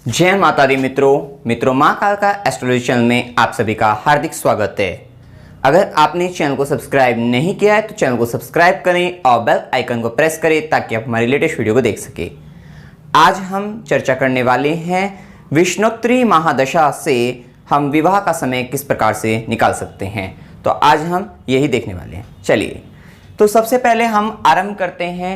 जय माता दी मित्रों माँ काल का एस्ट्रोलॉजी चैनल में आप सभी का हार्दिक स्वागत है। अगर आपने चैनल को सब्सक्राइब नहीं किया है तो चैनल को सब्सक्राइब करें और बेल आइकन को प्रेस करें ताकि आप हमारी लेटेस्ट वीडियो को देख सकें। आज हम चर्चा करने वाले हैं विष्णोत्तरी महादशा से हम विवाह का समय किस प्रकार से निकाल सकते हैं। तो आज हम यही देखने वाले हैं। चलिए, तो सबसे पहले हम आरंभ करते हैं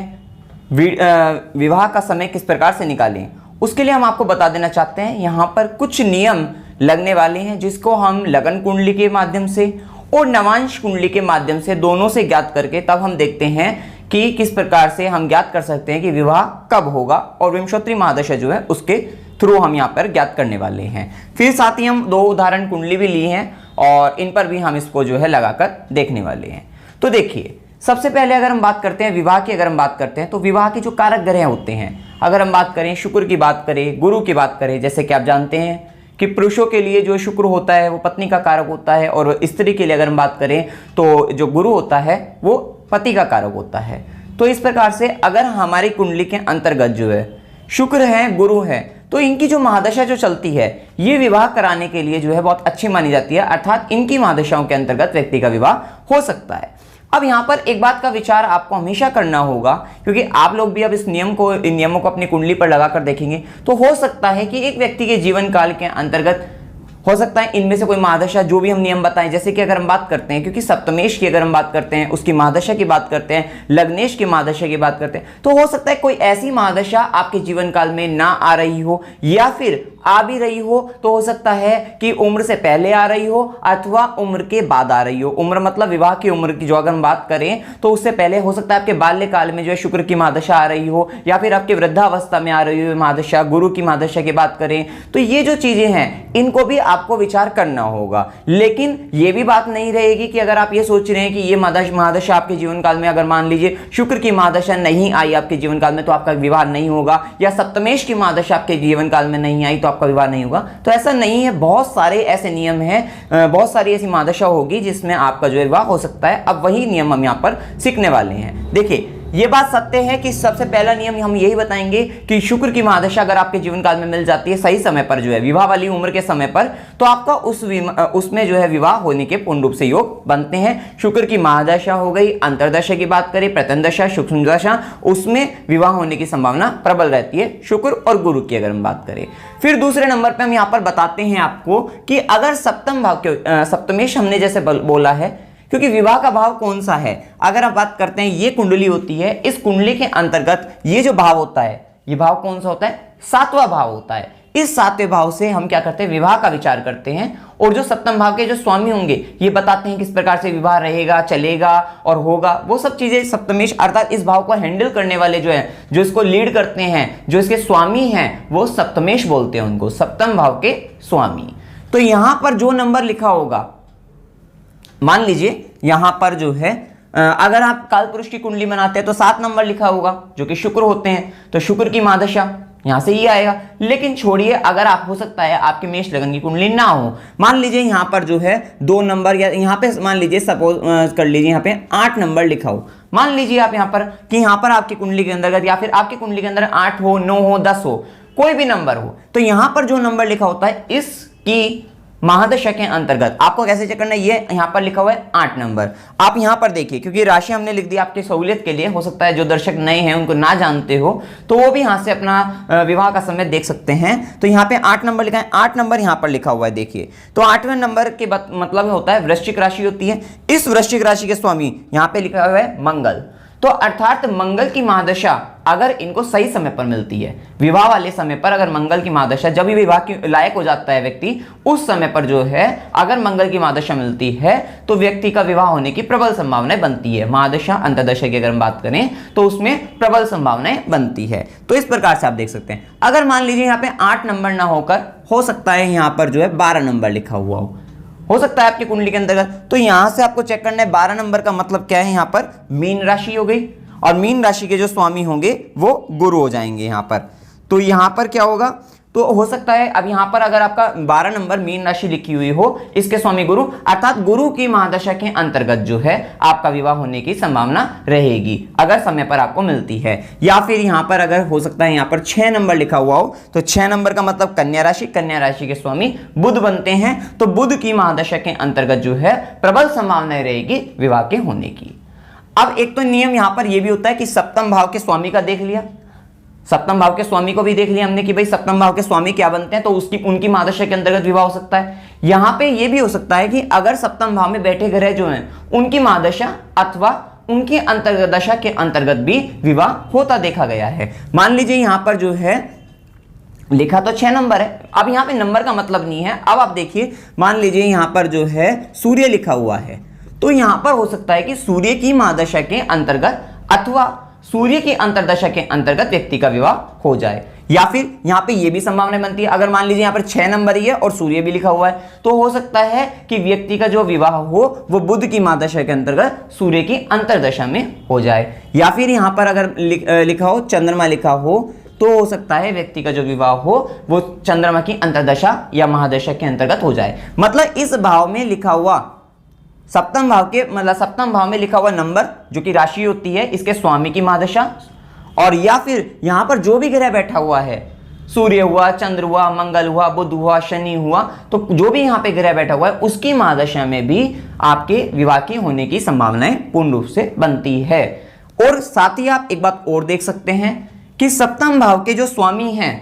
विवाह का समय किस प्रकार से निकालें। उसके लिए हम आपको बता देना चाहते हैं, यहाँ पर कुछ नियम लगने वाले हैं जिसको हम लगन कुंडली के माध्यम से और नवांश कुंडली के माध्यम से दोनों से ज्ञात करके तब हम देखते हैं कि किस प्रकार से हम ज्ञात कर सकते हैं कि विवाह कब होगा, और विंशोत्तरी महादशा जो है उसके थ्रू हम यहाँ पर ज्ञात करने वाले हैं। फिर साथ ही हम दो उदाहरण कुंडली भी ली हैं और इन पर भी हम इसको जो है लगाकर देखने वाले हैं। तो देखिए, सबसे पहले अगर हम बात करते हैं विवाह की, अगर हम बात करते हैं तो विवाह के जो कारक ग्रह होते हैं, अगर हम बात करें शुक्र की बात करें, गुरु की बात करें, जैसे कि आप जानते हैं कि पुरुषों के लिए जो शुक्र होता है वो पत्नी का कारक होता है, और स्त्री के लिए अगर हम बात करें तो जो गुरु होता है वो पति का कारक होता है। तो इस प्रकार से अगर हमारी कुंडली के अंतर्गत जो है शुक्र है, गुरु है, तो इनकी जो महादशा जो चलती है ये विवाह कराने के लिए जो है बहुत अच्छी मानी जाती है, अर्थात इनकी महादशाओं के अंतर्गत व्यक्ति का विवाह हो सकता है। अब यहाँ पर एक बात का विचार आपको हमेशा करना होगा, क्योंकि आप लोग भी अब इन नियमों को अपनी कुंडली पर लगाकर देखेंगे तो हो सकता है कि एक व्यक्ति के जीवन काल के अंतर्गत हो सकता है इनमें से कोई महादशा, जो भी हम नियम बताएं, जैसे कि अगर हम बात करते हैं, क्योंकि सप्तमेश की अगर हम बात करते हैं, उसकी महादशा की बात करते हैं, लग्नेश की महादशा की बात करते हैं, तो हो सकता है कोई ऐसी महादशा आपके जीवन काल में ना आ रही हो, या फिर आ भी रही हो तो हो सकता है कि उम्र से पहले आ रही हो अथवा उम्र के बाद आ रही हो। उम्र मतलब विवाह की उम्र की जो अगर हम बात करें तो उससे पहले हो सकता है आपके बाल्यकाल में जो है शुक्र की महादशा आ रही हो, या फिर आपके वृद्धावस्था में आ रही हो महादशा, गुरु की महादशा की बात करें तो ये जो चीजें हैं इनको भी आपको विचार करना होगा। लेकिन ये भी बात नहीं रहेगी कि अगर आप ये सोच रहे हैं कि ये महादशा आपके जीवन काल में, अगर मान लीजिए शुक्र की महादशा नहीं आई आपके जीवन काल में तो आपका विवाह नहीं होगा, या सप्तमेश की महादशा आपके जीवन काल में नहीं आई तो आपका विवाह नहीं होगा। तो ऐसा नहीं है, बहुत सारे ऐसे नियम हैं, बहुत सारी ऐसी महादशा होगी जिसमें आपका जो विवाह हो सकता है। अब वही नियम हम यहाँ पर सीखने वाले हैं। देखिए, ये बात सत्य है कि सबसे पहला नियम हम यही बताएंगे कि शुक्र की महादशा अगर आपके जीवन काल में मिल जाती है सही समय पर, जो है विवाह वाली उम्र के समय पर, तो आपका उसमें जो है विवाह होने के पूर्ण रूप से योग बनते हैं। शुक्र की महादशा हो गई, अंतरदशा की बात करें, प्रथम दशा, सूक्ष्म दशा, उसमें विवाह होने की संभावना प्रबल रहती है शुक्र और गुरु की अगर हम बात करें। फिर दूसरे नंबर पर हम यहाँ पर बताते हैं आपको कि अगर सप्तम भाव के सप्तमेश हमने जैसे बोला है, क्योंकि विवाह का भाव कौन सा है, अगर आप बात करते हैं ये कुंडली होती है, इस कुंडली के अंतर्गत ये जो भाव होता है, ये भाव कौन सा होता है, सातवां भाव होता है। इस सातवें भाव से हम क्या करते हैं, विवाह का विचार करते हैं, और जो सप्तम भाव के जो स्वामी होंगे ये बताते हैं किस प्रकार से विवाह रहेगा, चलेगा और होगा। वो सब चीजें सप्तमेश अर्थात इस भाव को हैंडल करने वाले जो है, जो इसको लीड करते हैं, जो इसके स्वामी हैं, वो सप्तमेश बोलते हैं उनको, सप्तम भाव के स्वामी। तो यहां पर जो नंबर लिखा होगा, मान लीजिए यहां पर जो है अगर आप काल पुरुष की कुंडली बनाते हैं तो 7 नंबर लिखा होगा जो कि शुक्र होते हैं, तो शुक्र की महादशा यहां से ये आएगा। लेकिन छोड़िए, अगर आप हो सकता है आपके मेष लगन की कुंडली ना हो, मान लीजिए यहां पर जो है 2 नंबर, या यहां पे मान लीजिए सपोज कर लीजिए यहां पे 8 नंबर लिखा हो, मान लीजिए आप यहां पर कि यहां पर आपकी कुंडली के अंतर्गत या फिर आपकी कुंडली के अंदर 8 हो, 9 हो, 10 हो, कोई भी नंबर हो, तो यहां पर जो नंबर लिखा होता है इसकी महादशा के अंतर्गत आपको कैसे चेक करना है, ये यहां पर लिखा हुआ है 8 नंबर। आप यहां पर देखिए, क्योंकि राशि हमने लिख दी आपकी सहूलियत के लिए, हो सकता है जो दर्शक नए हैं उनको ना जानते हो तो वो भी यहां से अपना विवाह का समय देख सकते हैं। तो यहां पे 8 नंबर लिखा है, 8 नंबर यहां पर लिखा हुआ है, देखिए। तो 8वें नंबर के मतलब होता है वृश्चिक राशि होती है। इस वृश्चिक राशि के स्वामी यहां पे लिखा हुआ है मंगल। तो अर्थात मंगल की महादशा अगर इनको सही समय पर मिलती है, विवाह वाले समय पर, अगर मंगल की महादशा, जब भी विवाह के लायक हो जाता है व्यक्ति, उस समय पर जो है अगर मंगल की महादशा मिलती है तो व्यक्ति का विवाह होने की प्रबल संभावनाएं बनती है। महादशा अंतर्दशा की अगर हम बात करें तो उसमें प्रबल संभावनाएं बनती है। तो इस प्रकार से आप देख सकते हैं। अगर मान लीजिए यहाँ पे 8 नंबर ना होकर हो सकता है यहाँ पर जो है 12 नंबर लिखा हुआ हो सकता है आपकी कुंडली के अंतर्गत, तो यहां से आपको चेक करना है 12 नंबर का मतलब क्या है, यहां पर मीन राशि हो गई, और मीन राशि के जो स्वामी होंगे वो गुरु हो जाएंगे यहां पर। तो यहां पर क्या होगा, तो हो सकता है अब यहां पर अगर आपका 12 नंबर मीन राशि लिखी हुई हो, इसके स्वामी गुरु, अर्थात गुरु की महादशा के अंतर्गत जो है आपका विवाह होने की संभावना रहेगी अगर समय पर आपको मिलती है। या फिर यहां पर अगर हो सकता है यहां पर 6 नंबर लिखा हुआ हो, तो 6 नंबर का मतलब कन्या राशि, कन्या राशि के स्वामी बुध बनते हैं, तो बुध की महादशा के अंतर्गत जो है प्रबल संभावनाएं रहेगी विवाह के होने की। अब एक तो नियम यहां पर यह भी होता है कि सप्तम भाव के स्वामी का देख लिया, सप्तम भाव के स्वामी को भी देख लिया हमने कि भाई सप्तम भाव के स्वामी क्या बनते हैं, तो उनकी महादशा के अंतर्गत विवाह हो सकता है। यहां पे ये भी हो सकता है कि अगर सप्तम भाव में बैठे ग्रह जो हैं उनकी महादशा अथवा उनकी अंतर्गत दशा के अंतर्गत भी विवाह होता देखा गया है। मान लीजिए यहां पर जो है लिखा तो 6 नंबर है, अब यहां पे नंबर का मतलब नहीं है। अब आप देखिए, मान लीजिए यहां पर जो है सूर्य लिखा हुआ है, तो यहां पर हो सकता है कि सूर्य की महादशा के अंतर्गत अथवा सूर्य की अंतर्दशा के अंतर्गत व्यक्ति का विवाह हो जाए। या फिर यहां पे ये भी संभावना बनती है, अगर मान लीजिए यहां पर 6 नंबर ही है और सूर्य भी लिखा हुआ है, तो हो सकता है कि व्यक्ति का जो विवाह हो वो बुध की महादशा के अंतर्गत सूर्य की अंतर्दशा में हो जाए। या फिर यहां पर अगर लिखा हो चंद्रमा लिखा हो, तो हो सकता है व्यक्ति का जो विवाह हो वो चंद्रमा की अंतर्दशा या महादशा के अंतर्गत हो जाए। मतलब इस भाव में लिखा हुआ सप्तम भाव के मतलब सप्तम भाव में लिखा हुआ नंबर जो कि राशि होती है इसके स्वामी की महादशा, और या फिर यहां पर जो भी ग्रह बैठा हुआ है, सूर्य हुआ, चंद्र हुआ, मंगल हुआ, बुध हुआ, शनि हुआ, तो जो भी यहां पे ग्रह बैठा हुआ है उसकी महादशा में भी आपके विवाह की होने की संभावनाएं पूर्ण रूप से बनती है। और साथ ही आप एक बात और देख सकते हैं कि सप्तम भाव के जो स्वामी हैं,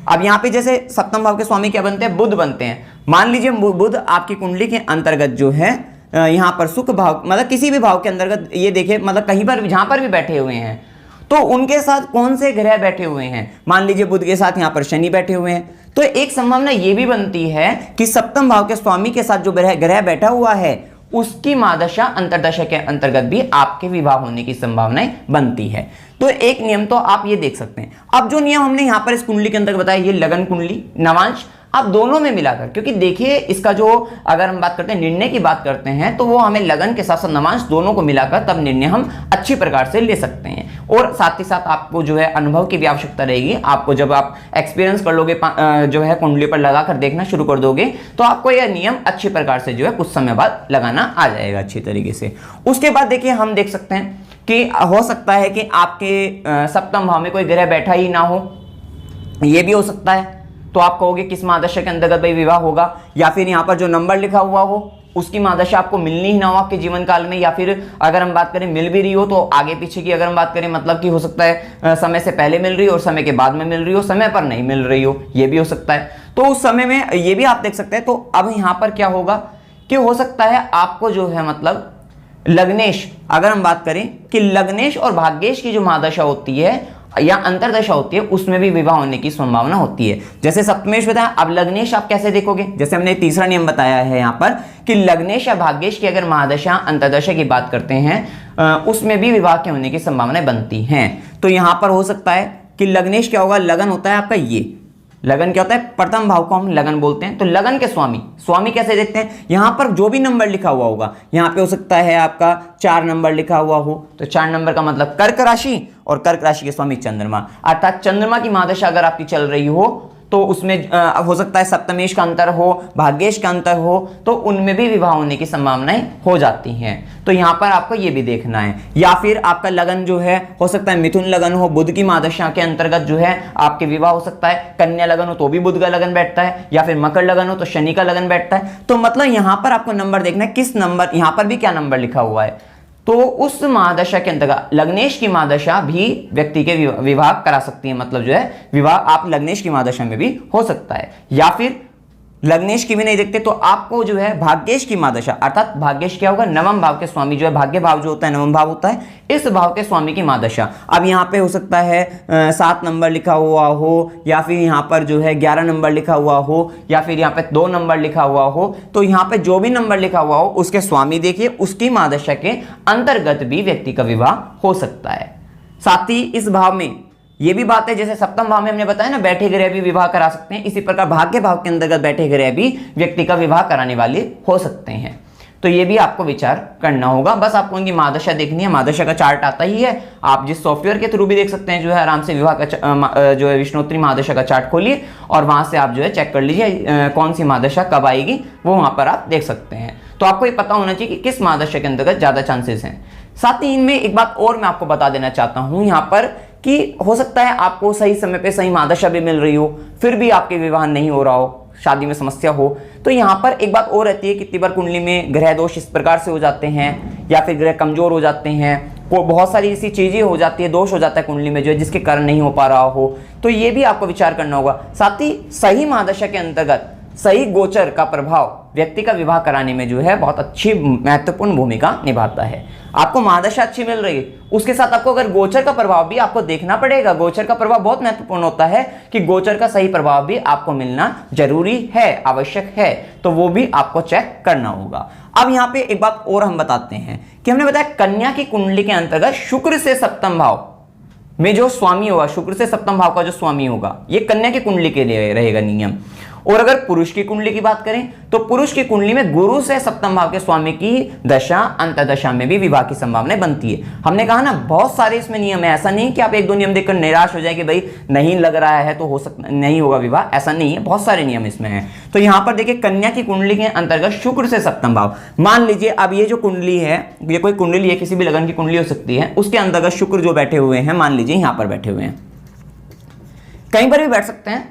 अब यहां पे जैसे सप्तम भाव के स्वामी क्या बनते हैं, बुध बनते हैं। मान लीजिए बुध आपकी कुंडली के अंतर्गत जो है यहां पर सुख भाव मतलब किसी भी भाव के अंतर्गत ये देखिए मतलब कहीं पर जहां पर भी बैठे हुए हैं, तो उनके साथ कौन से ग्रह बैठे हुए हैं, मान लीजिए बुध के साथ यहां पर शनि बैठे हुए हैं, तो एक संभावना यह भी बनती है कि सप्तम भाव के स्वामी के साथ जो ग्रह बैठा हुआ है उसकी महादशा अंतर्दशा के अंतर्गत भी आपके विवाह होने की संभावनाएं बनती है। तो एक नियम तो आप ये देख सकते हैं। अब जो नियम हमने यहां पर इस कुंडली के अंदर बताया, ये लगन कुंडली, नवांश, आप दोनों में मिलाकर, क्योंकि देखिए इसका जो अगर हम बात करते हैं निर्णय की बात करते हैं, तो वो हमें लगन के साथ साथ नवांश दोनों को मिलाकर तब निर्णय हम अच्छी प्रकार से ले सकते हैं। और साथ ही साथ आपको जो है अनुभव की भी आवश्यकता रहेगी। आपको जब आप एक्सपीरियंस कर लोगे, जो है कुंडली पर लगाकर देखना शुरू कर दोगे, तो आपको यह नियम अच्छी प्रकार से जो है कुछ समय बाद लगाना आ जाएगा अच्छी तरीके से। उसके बाद देखिए हम देख सकते हैं कि हो सकता है कि आपके सप्तम भाव में कोई ग्रह बैठा ही ना हो, यह भी हो सकता है। तो आप कहोगे किस महादशा के अंतर्गत भाई विवाह होगा, या फिर यहाँ पर जो नंबर लिखा हुआ हो उसकी महादशा आपको मिलनी ही ना हो आपके जीवन काल में, या फिर अगर हम बात करें मिल भी रही हो तो आगे पीछे की अगर हम बात करें मतलब कि हो सकता है समय से पहले मिल रही हो और समय के बाद में मिल रही हो, समय पर नहीं मिल रही हो, ये भी हो सकता है। तो उस समय में ये भी आप देख सकते हैं। तो अब यहाँ पर क्या होगा कि हो सकता है आपको जो है मतलब लग्नेश, अगर हम बात करें कि लग्नेश और भाग्येश की जो महादशा होती है या अंतरदशा होती है, उसमें भी विवाह होने की संभावना होती है। जैसे सप्तमेश बताया, अब लग्नेश आप कैसे देखोगे, जैसे हमने तीसरा नियम बताया है यहाँ पर कि लग्नेश या भाग्येश की अगर महादशा अंतरदशा की बात करते हैं उसमें भी विवाह के होने की संभावनाएं बनती हैं। तो यहाँ पर हो सकता है कि लग्नेश क्या होगा, लगन होता है आपका, ये लगन क्या होता है, प्रथम भाव को हम लगन बोलते हैं। तो लगन के स्वामी कैसे देखते हैं, यहां पर जो भी नंबर लिखा हुआ होगा, यहां पे हो सकता है आपका 4 नंबर लिखा हुआ हो, तो 4 नंबर का मतलब कर्क राशि, और कर्क राशि के स्वामी चंद्रमा, अर्थात चंद्रमा की महादशा अगर आपकी चल रही हो तो उसमें हो सकता है सप्तमेश का अंतर हो, भाग्येश का अंतर हो, तो उनमें भी विवाह होने की संभावनाएं हो जाती हैं। तो यहां पर आपको ये भी देखना है। या फिर आपका लगन जो है हो सकता है मिथुन लगन हो, बुध की महादशा के अंतर्गत जो है आपके विवाह हो सकता है। कन्या लगन हो तो भी बुध का लगन बैठता है, या फिर मकर लगन हो तो शनि का लगन बैठता है। तो मतलब यहां पर आपको नंबर देखना है, किस नंबर, यहां पर भी क्या नंबर लिखा हुआ है, तो उस महादशा के अंतर्गत लग्नेश की महादशा भी व्यक्ति के विवाह करा सकती है। मतलब जो है विवाह आप लग्नेश की महादशा में भी हो सकता है। या फिर लग्नेश की भी नहीं देखते तो आपको जो है भाग्येश की महादशा, अर्थात भाग्येश क्या होगा, नवम भाव के स्वामी जो है, भाग्य भाव जो होता है नवम भाव होता है, इस भाव के स्वामी की महादशा। अब यहाँ पे हो सकता है 7 नंबर लिखा हुआ हो, या फिर यहाँ पर जो है 11 नंबर लिखा हुआ हो, या फिर यहाँ पे 2 नंबर लिखा हुआ हो। तो यहाँ पे जो भी नंबर लिखा हुआ हो उसके स्वामी देखिए, उसकी महादशा के अंतर्गत भी व्यक्ति का विवाह हो सकता है। साथ ही इस भाव में ये भी बात है, जैसे सप्तम भाव में हमने बताया ना बैठे ग्रह भी विवाह करा सकते हैं, इसी प्रकार भाग्य भाव के अंतर्गत बैठे ग्रह भी व्यक्ति का विवाह कराने वाले हो सकते हैं। तो ये भी आपको विचार करना होगा। बस आपको उनकी महादशा देखनी है, महादशा का चार्ट आता ही है, आप जिस सॉफ्टवेयर के थ्रू भी देख सकते हैं जो है आराम से विवाह का जो है विष्णोत्तरी महादशा का चार्ट खोलिए और वहां से आप जो है चेक कर लीजिए कौन सी महादशा कब आएगी, वो वहां पर आप देख सकते हैं। तो आपको ये पता होना चाहिए कि किस महादशा के अंतर्गत ज्यादा चांसेस हैं। साथ ही इनमें एक बात और मैं आपको बता देना चाहता हूं यहाँ पर कि हो सकता है आपको सही समय पे सही महादशा भी मिल रही हो, फिर भी आपके विवाह नहीं हो रहा हो, शादी में समस्या हो। तो यहाँ पर एक बात और रहती है, कितनी बार कुंडली में ग्रह दोष इस प्रकार से हो जाते हैं या फिर ग्रह कमजोर हो जाते हैं, को बहुत सारी ऐसी चीजें हो जाती है, दोष हो जाता है कुंडली में जो है जिसके कारण नहीं हो पा रहा हो, तो ये भी आपको विचार करना होगा। साथ ही सही महादशा के अंतर्गत सही गोचर का प्रभाव व्यक्ति का विवाह कराने में जो है बहुत अच्छी महत्वपूर्ण भूमिका निभाता है। आपको महादशा अच्छी मिल रही है, उसके साथ आपको अगर गोचर का प्रभाव भी आपको देखना पड़ेगा। गोचर का प्रभाव बहुत महत्वपूर्ण होता है कि गोचर का सही प्रभाव भी आपको मिलना जरूरी है, आवश्यक है, तो वो भी आपको चेक करना होगा। अब यहाँ पे एक बात और हम बताते हैं कि हमने बताया कन्या की कुंडली के अंतर्गत शुक्र से सप्तम भाव में जो स्वामी होगा, शुक्र से सप्तम भाव का जो स्वामी होगा, ये कन्या की कुंडली के लिए रहेगा नियम। और अगर पुरुष की कुंडली की बात करें तो पुरुष की कुंडली में गुरु से सप्तम भाव के स्वामी की दशा अंतर्दशा में भी विवाह की संभावना बनती है। हमने कहा ना बहुत सारे इसमें नियम है, ऐसा नहीं कि आप एक दो नियम देखकर निराश हो जाए कि भाई नहीं लग रहा है तो हो सकता नहीं होगा विवाह, ऐसा नहीं है, बहुत सारे नियम इसमें हैं। तो यहाँ पर देखिए कन्या की कुंडली के अंतर्गत शुक्र से सप्तम भाव, मान लीजिए अब ये जो कुंडली है, ये कोई कुंडली है, किसी भी लगन की कुंडली हो सकती है, उसके अंतर्गत शुक्र जो बैठे हुए हैं, मान लीजिए यहाँ पर बैठे हुए हैं, कहीं पर भी बैठ सकते हैं,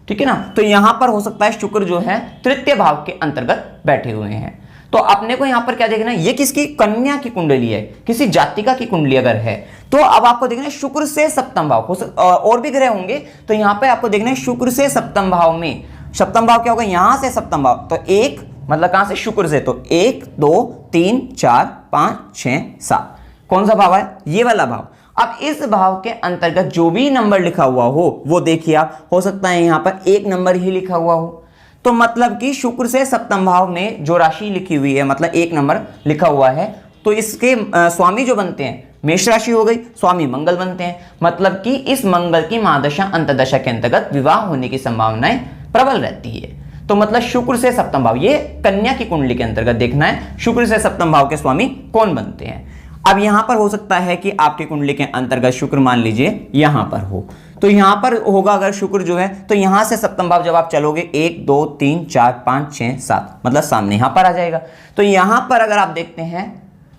ठीक है ना। तो यहां पर हो सकता है शुक्र जो है तृतीय भाव के अंतर्गत बैठे हुए हैं। तो अपने को यहां पर क्या देखना है, ये किसकी कन्या की कुंडली है, किसी जातिका की कुंडली अगर है तो अब आपको देखना है शुक्र से सप्तम भाव, और भी ग्रह होंगे तो यहां पर आपको देखना है शुक्र से सप्तम भाव में, सप्तम भाव क्या होगा, यहां से सप्तम भाव, तो एक मतलब कहां से, शुक्र से, तो 1 2 3 4 5 6 7, कौन सा भाव है, ये वाला भाव। अब इस भाव के अंतर्गत जो भी नंबर लिखा हुआ हो वो देखिए आप, हो सकता है यहां पर 1 नंबर ही लिखा हुआ हो, तो मतलब कि शुक्र से सप्तम भाव में जो राशि लिखी हुई है, मतलब 1 नंबर लिखा हुआ है, तो इसके स्वामी जो बनते हैं मेष राशि हो गई, स्वामी मंगल बनते हैं, मतलब कि इस मंगल की महादशा अंतर्दशा के अंतर्गत विवाह होने की संभावनाएं प्रबल रहती है। तो मतलब शुक्र से सप्तम भाव, ये कन्या की कुंडली के अंतर्गत देखना है शुक्र से सप्तम भाव के स्वामी कौन बनते हैं। अब यहां पर हो सकता है कि आपकी कुंडली के अंतर्गत शुक्र मान लीजिए यहां पर हो, तो यहां पर होगा अगर शुक्र जो है, तो यहां से सप्तम भाव जब आप चलोगे 1 2 3 4 5 6 7, मतलब सामने यहां पर आ जाएगा। तो यहां पर अगर आप देखते हैं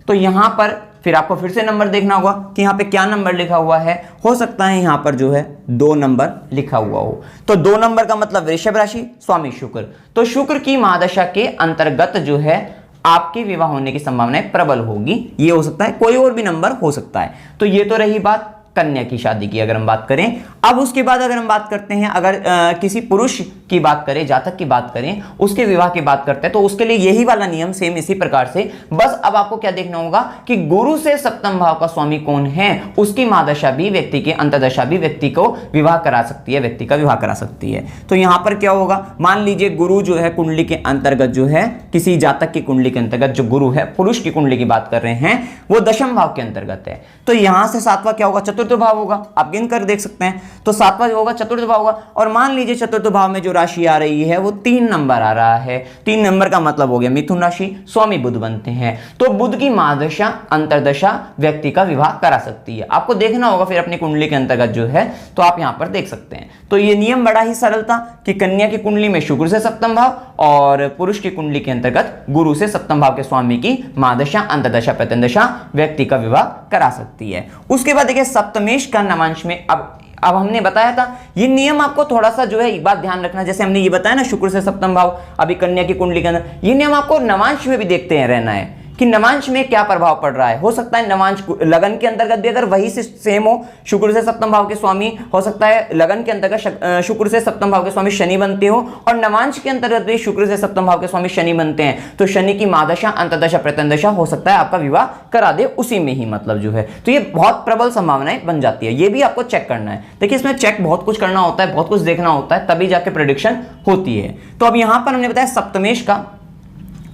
तो यहां पर फिर आपको फिर से नंबर देखना होगा कि यहां पे क्या नंबर लिखा हुआ है, हो सकता है यहां पर जो है 2 नंबर लिखा हुआ हो, तो 2 नंबर का मतलब वृषभ राशि, स्वामी शुक्र, तो शुक्र की महादशा के अंतर्गत जो है आपके विवाह होने की संभावनाएं प्रबल होगी। ये हो सकता है, कोई और भी नंबर हो सकता है। तो ये तो रही बात कन्या की शादी की अगर हम बात करें। अब उसके बाद अगर हम बात करते हैं, अगर किसी पुरुष की बात करें, जातक की बात करें, उसके विवाह की बात करते हैं, तो उसके लिए यही वाला नियम सेम इसी प्रकार से, बस अब आपको क्या देखना होगा कि गुरु से सप्तम भाव का स्वामी कौन है, उसकी महादशा भी व्यक्ति की अंतर्दशा भी व्यक्ति को विवाह करा सकती है, व्यक्ति का विवाह करा सकती है। तो यहां पर क्या होगा, मान लीजिए गुरु जो है कुंडली के अंतर्गत जो है, किसी जातक की कुंडली के अंतर्गत जो गुरु है, पुरुष की कुंडली की बात कर रहे हैं, वो दशम भाव के अंतर्गत है, तो यहां से सातवां क्या होगा, चतुर्थ भाव होगा, आप गिन कर देख सकते हैं, तो सातवां जो होगा चतुर्थ भाव होगा। और मान लीजिए चतुर्थ भाव में जो राशि आ रही है वो 3 नंबर आ रहा है, 3 नंबर का मतलब हो गया मिथुन राशि, स्वामी बुध बनते हैं, तो बुध की महादशा अंतर्दशा व्यक्ति का विवाह करा सकती है। आपको देखना होगा फिर अपनी कुंडली के अंतर्गत जो है, तो आप यहां पर देख सकते हैं। तो ये नियम बड़ा ही सरल था कि कन्या की कुंडली में शुक्र से सप्तम भाव और पुरुष की कुंडली के अंतर्गत गुरु से सप्तम भाव के स्वामी की महादशा अंतर्दशा प्रत्यंदशा व्यक्ति का विवाह करा सकती है। उसके बाद देखिए सप्तमेश का नवांश में, अब हमने बताया था ये नियम आपको थोड़ा सा जो है एक बात ध्यान रखना, जैसे हमने ये बताया ना शुक्र से सप्तम भाव अभी कन्या की कुंडली के अंदर, ये नियम आपको नवांश में भी देखते हैं रहना है कि नवांश में क्या प्रभाव पड़ रहा है। हो सकता है नवांश लगन के अंतर्गत भी अगर वही से सेम हो, शुक्र से सप्तम भाव के स्वामी, हो सकता है लगन के अंतर्गत शुक्र से सप्तम भाव के स्वामी शनि बनते हो, और नवांश के अंतर्गत भी शुक्र से सप्तम भाव के स्वामी शनि बनते हैं, तो शनि की महादशा अंतर्दशा प्रत्यंदशा हो सकता है आपका विवाह करा दे उसी में ही, मतलब जो है, तो ये बहुत प्रबल संभावनाएं बन जाती है। ये भी आपको चेक करना है। देखिए इसमें चेक बहुत कुछ करना होता है, बहुत कुछ देखना होता है, तभी जाके प्रेडिक्शन होती है। तो अब यहां पर हमने बताया सप्तमेश का।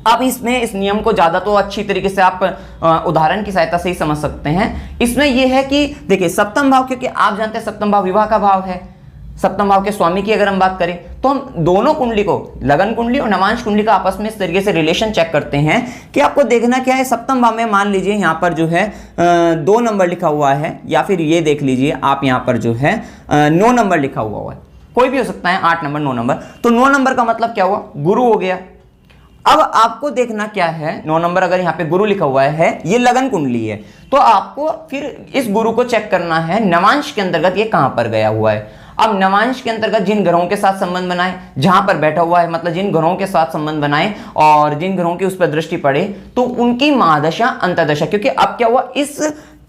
अब इसमें इस नियम को ज्यादा तो अच्छी तरीके से आप उदाहरण की सहायता से ही समझ सकते हैं। इसमें यह है कि देखिए सप्तम भाव, क्योंकि आप जानते हैं सप्तम भाव विवाह का भाव है, सप्तम भाव के स्वामी की अगर हम बात करें तो हम दोनों कुंडली को, लगन कुंडली और नवांश कुंडली का आपस में इस तरीके से रिलेशन चेक करते हैं कि आपको देखना क्या है। सप्तम भाव में मान लीजिए यहाँ पर जो है 2 नंबर लिखा हुआ है, या फिर ये देख लीजिए आप यहाँ पर जो है 9 नंबर लिखा हुआ है, कोई भी हो सकता है, 8 नंबर 9 नंबर। तो 9 नंबर का मतलब क्या हुआ, गुरु हो गया। अब आपको देखना क्या है, 9 नंबर अगर यहाँ पे गुरु लिखा हुआ है, ये लगन कुंडली है, तो आपको फिर इस गुरु को चेक करना है नवांश के अंतर्गत ये कहां पर गया हुआ है। अब नवांश के अंतर्गत जिन ग्रहों के साथ संबंध बनाए, जहां पर बैठा हुआ है, मतलब जिन ग्रहों के साथ संबंध बनाए और जिन ग्रहों की उस पर दृष्टि पड़े, तो उनकी महादशा अंतर्दशा, क्योंकि अब क्या हुआ इस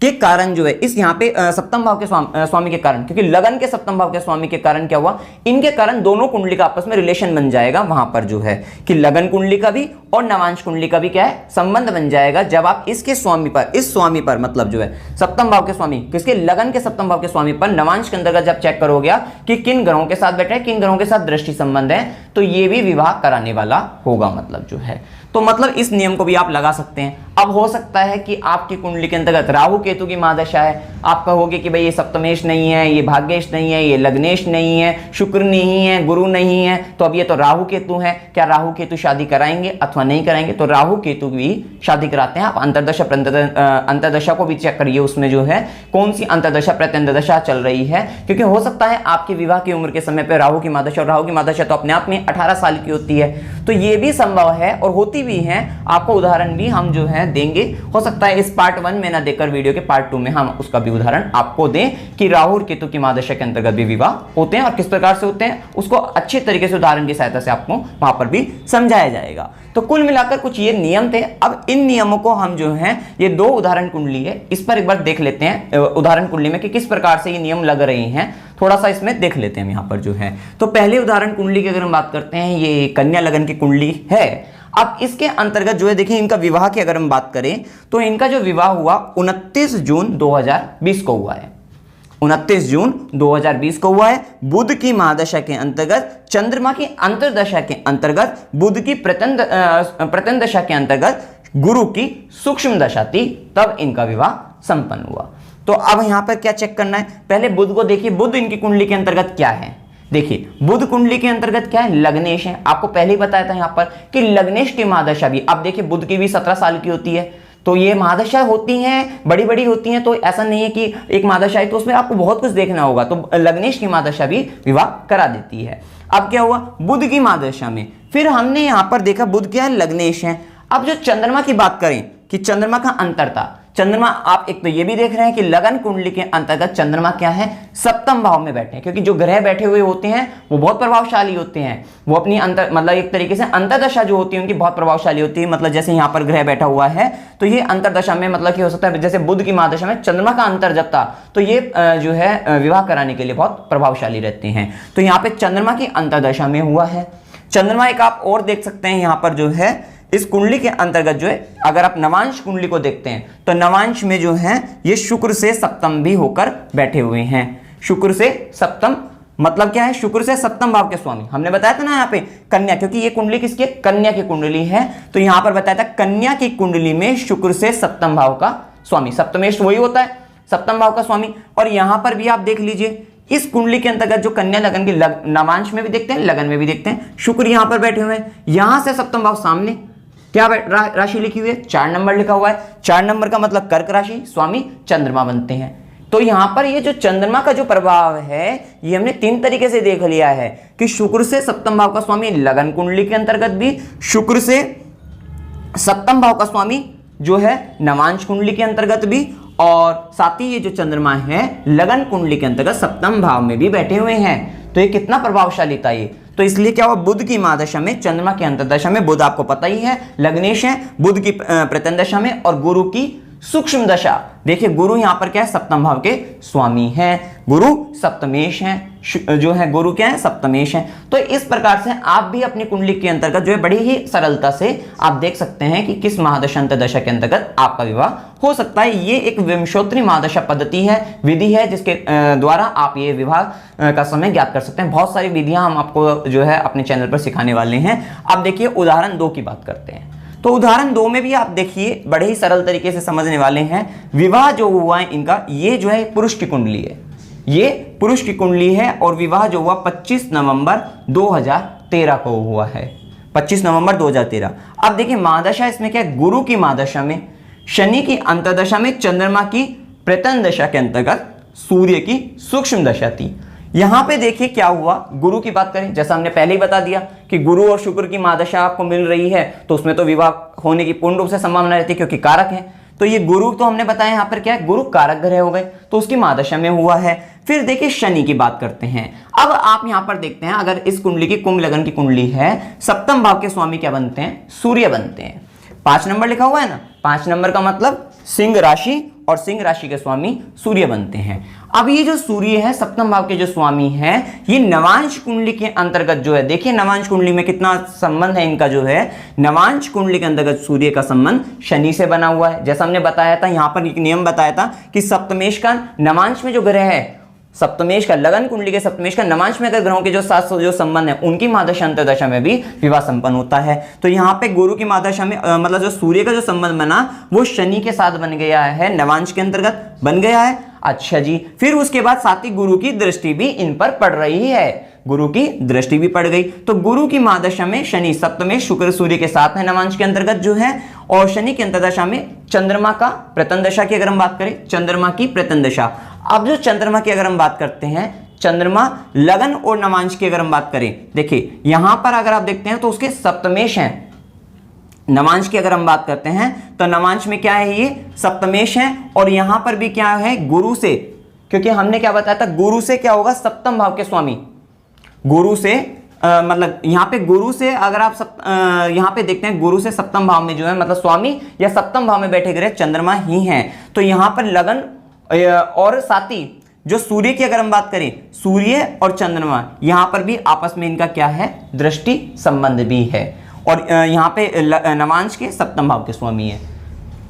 के कारण जो है, इस यहाँ पे सप्तम भाव के स्वामी के कारण, क्योंकि लगन के सप्तम भाव के स्वामी के कारण क्या हुआ, इनके कारण दोनों कुंडली का आपस में रिलेशन बन जाएगा। वहां पर जो है कि लगन कुंडली का भी और नवांश कुंडली का भी क्या है, संबंध बन जाएगा। जब आप इसके स्वामी पर, इस स्वामी पर, मतलब जो है सप्तम भाव के स्वामी, किसके, लगन के सप्तम भाव के स्वामी पर नवांश के अंतर्गत जब चेक करोगे कि किन ग्रहों के साथ बैठे, किन ग्रहों के साथ दृष्टि संबंध है, तो ये भी विवाह कराने वाला होगा, मतलब जो है। तो मतलब इस नियम को भी आप लगा सकते हैं। अब हो सकता है कि आपकी कुंडली के अंतर्गत राहु केतु की महादशा है, आप कहोगे कि भाई ये सप्तमेश नहीं है, ये भाग्येश नहीं है, ये लग्नेश नहीं है, शुक्र नहीं है, गुरु नहीं है, तो अब ये तो राहु केतु है। क्या राहु केतु शादी कराएंगे अथवा नहीं कराएंगे? तो राहु केतु भी शादी कराते हैं। आप अंतर्दशा अंतर्दशा को भी चेक करिए, उसमें जो है कौन सी अंतर्दशा प्रत्यंतदशा चल रही है, क्योंकि हो सकता है आपके विवाह की उम्र के समय पर राहु की महादशा, और राहु की महादशा तो अपने आप में 18 साल की होती है, तो ये भी संभव है और होती भी है। आपको उदाहरण भी हम जो है देंगे, हो सकता है इस पार्ट 1 में ना देकर वीडियो के पार्ट 2 में हम उसका भी उदाहरण आपको दें कि राहु और केतु की महादशा के अंतर्गत भी विवाह होते हैं और किस प्रकार से होते हैं, उसको अच्छे तरीके से उदाहरण की सहायता से आपको वहां पर भी समझाया जाएगा। तो कुल मिलाकर कुछ ये नियम थे। अब इन नियमों को हम जो है, ये 2 उदाहरण कुंडली है, इस पर एक बार देख लेते हैं उदाहरण कुंडली में कि किस प्रकार से ये नियम लग रहे हैं, थोड़ा सा इसमें देख लेते हैं यहाँ पर जो है। तो पहले उदाहरण कुंडली की अगर हम बात करते हैं, ये कन्या लगन की कुंडली है। अब इसके अंतर्गत जो है देखिए, इनका विवाह की अगर हम बात करें तो इनका जो विवाह हुआ 29 जून 2020 को हुआ है। 29 जून 2020 को हुआ है। बुध की महादशा के अंतर्गत, चंद्रमा की अंतर्दशा के अंतर्गत, बुध की प्रत्यंत दशा के अंतर्गत गुरु की सूक्ष्म दशा थी, तब इनका विवाह संपन्न हुआ। तो अब यहां पर क्या चेक करना है, पहले बुध को देखिए, बुध इनकी कुंडली के अंतर्गत क्या है। देखिए बुध कुंडली के अंतर्गत क्या है, लग्नेश है। आपको पहले ही बताया था यहां पर कि लग्नेश की महादशा भी, अब देखिए बुध की भी 17 साल की होती है, तो ये महादशा होती हैं, बड़ी बड़ी होती हैं, तो ऐसा नहीं है कि एक महादशा है तो उसमें आपको बहुत कुछ देखना होगा। तो लग्नेश की महादशा भी विवाह करा देती है। अब क्या हुआ, बुध की महादशा में फिर हमने यहां पर देखा बुध क्या है, लग्नेश है। अब जो चंद्रमा की बात करें कि चंद्रमा का अंतर था, चंद्रमा आप एक तो ये भी देख रहे हैं कि लगन कुंडली के अंतर्गत चंद्रमा क्या है, सप्तम भाव में बैठे हैं, क्योंकि जो ग्रह बैठे हुए होते हैं वो बहुत प्रभावशाली होते हैं। वो अपनी मतलब एक तरीके से अंतर्दशा जो होती है उनकी बहुत प्रभावशाली होती है। मतलब जैसे यहाँ पर ग्रह बैठा हुआ है तो ये अंतर्दशा में, मतलब कि हो सकता है जैसे बुध की महादशा में चंद्रमा का अंतर जब था, तो ये जो है विवाह कराने के लिए बहुत प्रभावशाली रहते हैं। तो यहाँ पे चंद्रमा की अंतर्दशा में हुआ है। चंद्रमा एक आप और देख सकते हैं यहाँ पर जो है, इस कुंडली के अंतर्गत जो है, अगर आप नवांश कुंडली को देखते हैं तो नवांश में जो है ये शुक्र से सप्तम भी होकर बैठे हुए हैं। शुक्र से सप्तम मतलब क्या है, शुक्र से सप्तम भाव के स्वामी। हमने बताया था ना यहाँ पे कन्या, क्योंकि ये कुंडली किसकी है, कन्या की कुंडली है, तो यहां पर बताया था कन्या की कुंडली में शुक्र से सप्तम भाव का स्वामी, सप्तमेश वही होता है सप्तम भाव का स्वामी। और यहां पर भी आप देख लीजिए, इस कुंडली के अंतर्गत जो कन्या लगन की नवांश में भी देखते हैं, लगन में भी देखते हैं, शुक्र यहां पर बैठे हुए हैं। यहां से सप्तम भाव सामने क्या राशि लिखी हुई है, 4 नंबर लिखा हुआ है। 4 नंबर का मतलब कर्क राशि, स्वामी चंद्रमा बनते हैं। तो यहां पर ये जो चंद्रमा का जो प्रभाव है, ये हमने 3 तरीके से देख लिया है कि शुक्र से सप्तम भाव का स्वामी लगन कुंडली के अंतर्गत भी, शुक्र से सप्तम भाव का स्वामी जो है नवांश कुंडली के अंतर्गत भी, और साथ ही ये जो चंद्रमा है लगन कुंडली के अंतर्गत सप्तम भाव में भी बैठे हुए हैं। तो ये कितना प्रभावशाली था ये। तो इसलिए क्या हुआ, बुध की महादशा में, चंद्रमा की अंतर्दशा में, बुध आपको पता ही है लग्नेश है, बुध की प्रत्यंतदशा में, और गुरु की सूक्ष्म दशा। देखिए गुरु यहां पर क्या है, सप्तम भाव के स्वामी हैं, गुरु सप्तमेश हैं, जो है गुरु क्या है, सप्तमेश हैं। तो इस प्रकार से आप भी अपनी कुंडली के अंतर्गत जो है बड़ी ही सरलता से आप देख सकते हैं कि किस महादशा अंतर्दशा के अंतर्गत आपका विवाह हो सकता है। ये एक विंशोत्तरी महादशा पद्धति है, विधि है, जिसके द्वारा आप ये विवाह का समय ज्ञात कर सकते हैं। बहुत सारी विधियां हम आपको जो है अपने चैनल पर सिखाने वाले हैं। अब देखिए उदाहरण 2 की बात करते हैं। तो उदाहरण 2 में भी आप देखिए बड़े ही सरल तरीके से समझने वाले हैं। विवाह जो हुआ है इनका, ये जो है पुरुष की कुंडली है, ये पुरुष की कुंडली है और विवाह जो हुआ 25 नवंबर 2013 को हुआ है, 25 नवंबर 2013। अब देखिए महादशा इसमें क्या है, गुरु की महादशा में, शनि की अंतर्दशा में, चंद्रमा की प्रतन दशा के अंतर्गत सूर्य की सूक्ष्म दशा थी। यहां पे देखिए क्या हुआ, गुरु की बात करें, जैसा हमने पहले ही बता दिया कि गुरु और शुक्र की महादशा आपको मिल रही है तो उसमें तो विवाह होने की पूर्ण रूप से संभावना रहती है क्योंकि कारक है। तो ये गुरु तो हमने बताया यहां पर क्या है, गुरु कारक ग्रह हो गए तो उसकी महादशा में हुआ है। फिर देखिए शनि की बात करते हैं। अब आप यहां पर देखते हैं, अगर इस कुंडली की कुंभ लगन की कुंडली है, सप्तम भाव के स्वामी क्या बनते हैं, सूर्य बनते हैं। 5 नंबर लिखा हुआ है ना, 5 नंबर का मतलब सिंह राशि, और सिंह राशि के स्वामी सूर्य बनते हैं। अब ये जो सूर्य है सप्तम भाव के जो स्वामी है, ये नवांश कुंडली के अंतर्गत जो है, देखिए नवांश कुंडली में कितना संबंध है इनका, जो है नवांश कुंडली के अंतर्गत सूर्य का संबंध शनि से बना हुआ है। जैसा हमने बताया था, यहां पर एक नियम बताया था कि सप्तमेश का नवांश में जो ग्रह है, सप्तमेश का लगन कुंडली के सप्तमेश का नवांश में अगर ग्रहों के जो साथ जो संबंध है उनकी महादशा अंतर्दशा में भी विवाह संपन्न होता है। तो यहाँ पे गुरु की महादशा में मतलब जो सूर्य का जो संबंध बना वो शनि के साथ बन गया है, नवांश के अंतर्गत बन गया है। अच्छा जी, फिर उसके बाद साथ ही गुरु की दृष्टि भी इन पर पड़ रही है, गुरु की दृष्टि भी पड़ गई। तो गुरु की महादशा में शनि सप्तमेश शुक्र सूर्य के साथ है नवांश के अंतर्गत जो है, और शनि की अंतर्दशा में चंद्रमा का प्रतन दशा की अगर हम बात करें, चंद्रमा की प्रतन दशा। अब जो चंद्रमा की अगर हम बात करते हैं, चंद्रमा लगन और नवांश की अगर हम बात करें, देखिए यहां पर अगर आप देखते हैं तो उसके सप्तमेश हैं। नवांश की अगर हम बात करते हैं तो नवांश में क्या है, ये सप्तमेश है, और यहां पर भी क्या है, गुरु से, क्योंकि हमने क्या बताया था, गुरु से क्या होगा, सप्तम भाव के स्वामी, गुरु से मतलब यहाँ पे गुरु से अगर आप यहाँ पे देखते हैं, गुरु से सप्तम भाव में जो है मतलब स्वामी या सप्तम भाव में बैठे ग्रह चंद्रमा ही हैं। तो यहाँ पर लगन और साथ ही जो सूर्य की अगर हम बात करें, सूर्य और चंद्रमा यहाँ पर भी आपस में इनका क्या है, दृष्टि संबंध भी है, और यहाँ पे नवांश के सप्तम भाव के स्वामी है,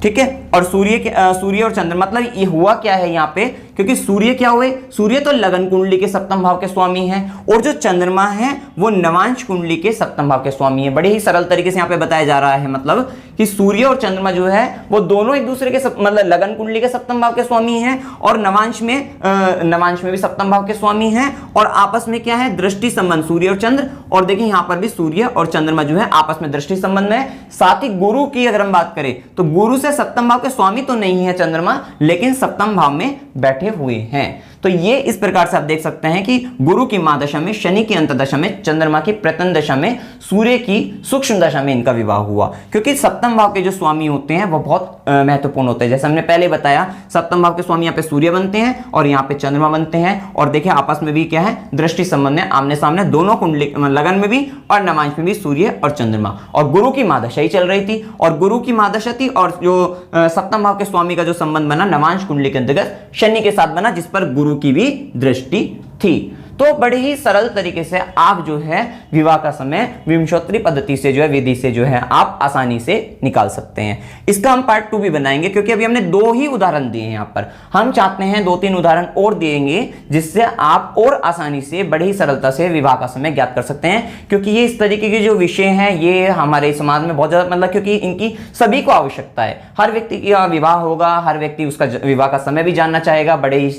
ठीक है। और सूर्य और चंद्र मतलब ये हुआ क्या है यहाँ पे, क्योंकि सूर्य क्या हुए, सूर्य तो लगन कुंडली के सप्तम भाव के स्वामी हैं, और जो चंद्रमा है वो नवांश कुंडली के सप्तम भाव के स्वामी है। बड़े ही सरल तरीके से यहाँ पे बताया जा रहा है, मतलब कि सूर्य और चंद्रमा जो है वो दोनों एक दूसरे के मतलब लगन कुंडली के सप्तम भाव के स्वामी हैं, और नवांश में भी सप्तम भाव के स्वामी हैं, और आपस में क्या है, दृष्टि संबंध सूर्य और चंद्र। और देखिए यहाँ पर भी सूर्य और चंद्रमा जो है आपस में दृष्टि संबंध में। साथ ही गुरु की अगर हम बात करें तो गुरु से सप्तम भाव के स्वामी तो नहीं है चंद्रमा, लेकिन सप्तम भाव में बैठे हुए हैं। तो ये इस प्रकार से आप देख सकते हैं कि गुरु की महादशा में, शनि की अंतर्दशा में, चंद्रमा की प्रतन दशा में, सूर्य की सूक्ष्म दशा में इनका विवाह हुआ, क्योंकि सप्तम भाव के जो स्वामी होते हैं वो बहुत महत्वपूर्ण होते हैं। जैसे हमने पहले बताया, सप्तम भाव के स्वामी यहाँ पे सूर्य बनते हैं और यहाँ पे चंद्रमा बनते हैं, और देखिए आपस में भी क्या है, दृष्टि संबंध है, आमने सामने दोनों कुंडली लगन में भी और नवांश में भी सूर्य और चंद्रमा। और गुरु की महादशा ही चल रही थी, और गुरु की महादशा थी, और जो सप्तम भाव के स्वामी का जो संबंध बना नवांश कुंडली के अंतर्गत शनि के साथ बना, जिस पर गुरु की भी दृष्टि थी। तो बड़े ही सरल तरीके से आप जो है विवाह का समय विंशोत्तरी पद्धति से जो है, विधि से जो है आप आसानी से निकाल सकते हैं। इसका हम पार्ट 2 भी बनाएंगे, क्योंकि अभी हमने 2 ही उदाहरण दिए हैं। यहाँ पर हम चाहते हैं 2-3 उदाहरण और देंगे, जिससे आप और आसानी से बड़ी ही सरलता से विवाह का समय ज्ञात कर सकते हैं। क्योंकि ये इस तरीके के जो विषय हैं ये हमारे समाज में बहुत ज्यादा मतलब, क्योंकि इनकी सभी को आवश्यकता है। हर व्यक्ति का विवाह होगा, हर व्यक्ति उसका विवाह का समय भी जानना चाहेगा, बड़े ही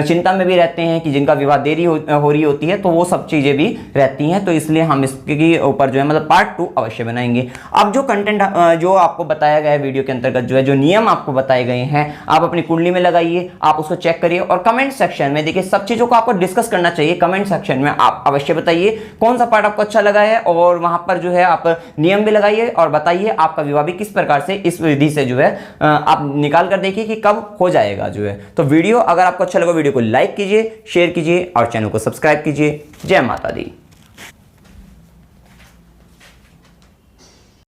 चिंता में भी रहते हैं कि जिनका विवाह देरी हो रही होती है, तो वो सब चीजें भी रहती हैं। तो इसलिए हम इसके ऊपर जो है मतलब पार्ट 2 अवश्य बनाएंगे। अब जो कंटेंट जो आपको बताया गया है वीडियो के अंतर्गत, जो है जो नियम आपको बताए गए हैं, आप अपनी कुंडली में लगाइए, आप उसको चेक करिए, और कमेंट सेक्शन में देखिए सब चीजों को आपको डिस्कस करना चाहिए। कमेंट सेक्शन में आप अवश्य बताइए कौन सा पार्ट आपको अच्छा लगा है, और वहां पर जो है आप नियम भी लगाइए और बताइए आपका विवाह भी किस प्रकार से इस विधि से जो है आप निकाल कर देखिए कि कब हो जाएगा जो है। तो वीडियो अगर आपको अच्छा लगा, वीडियो को लाइक कीजिए, शेयर कीजिए और चैनल को सब्सक्राइब कीजिए। जय माता दी।